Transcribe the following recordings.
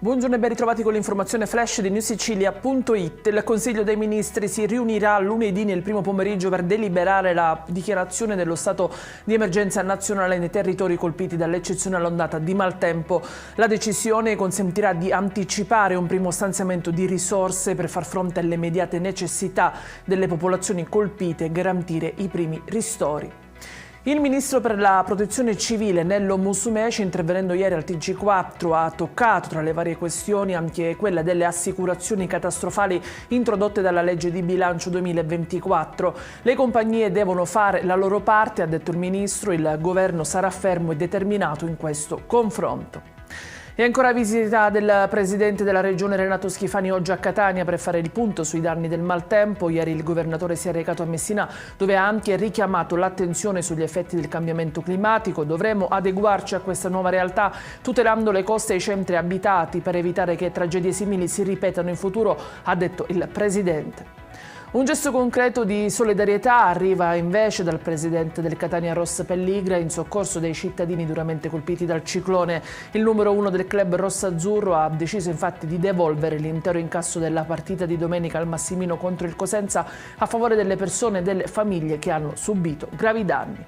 Buongiorno e ben ritrovati con l'informazione flash di newsicilia.it. Il Consiglio dei Ministri si riunirà lunedì nel primo pomeriggio per deliberare la dichiarazione dello stato di emergenza nazionale nei territori colpiti dall'eccezionale ondata di maltempo. La decisione consentirà di anticipare un primo stanziamento di risorse per far fronte alle immediate necessità delle popolazioni colpite e garantire i primi ristori. Il ministro per la protezione civile Nello Musumeci, intervenendo ieri al TG4, ha toccato tra le varie questioni anche quella delle assicurazioni catastrofali introdotte dalla legge di bilancio 2024. Le compagnie devono fare la loro parte, ha detto il ministro, il governo sarà fermo e determinato in questo confronto. E ancora visita del presidente della regione Renato Schifani oggi a Catania per fare il punto sui danni del maltempo. Ieri il governatore si è recato a Messina, dove ha anche richiamato l'attenzione sugli effetti del cambiamento climatico. Dovremo adeguarci a questa nuova realtà tutelando le coste e i centri abitati per evitare che tragedie simili si ripetano in futuro, ha detto il presidente. Un gesto concreto di solidarietà arriva invece dal presidente del Catania Ross Pelligra in soccorso dei cittadini duramente colpiti dal ciclone. Il numero 1 del club rossazzurro ha deciso infatti di devolvere l'intero incasso della partita di domenica al Massimino contro il Cosenza a favore delle persone e delle famiglie che hanno subito gravi danni.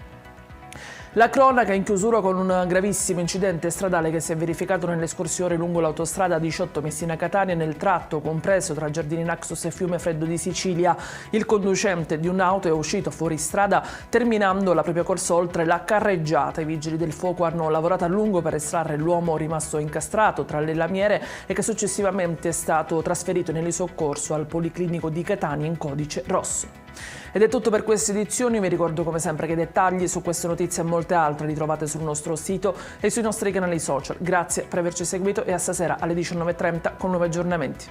La cronaca in chiusura con un gravissimo incidente stradale che si è verificato nelle scorse ore lungo l'autostrada 18 Messina-Catania nel tratto compreso tra Giardini Naxos e Fiume Freddo di Sicilia. Il conducente di un'auto è uscito fuori strada terminando la propria corsa oltre la carreggiata. I vigili del fuoco hanno lavorato a lungo per estrarre l'uomo rimasto incastrato tra le lamiere e che successivamente è stato trasferito nell'isoccorso al Policlinico di Catania in codice rosso. Ed è tutto per queste edizioni, vi ricordo come sempre che i dettagli su queste notizie e molte altre li trovate sul nostro sito e sui nostri canali social. Grazie per averci seguito e a stasera alle 19:30 con nuovi aggiornamenti.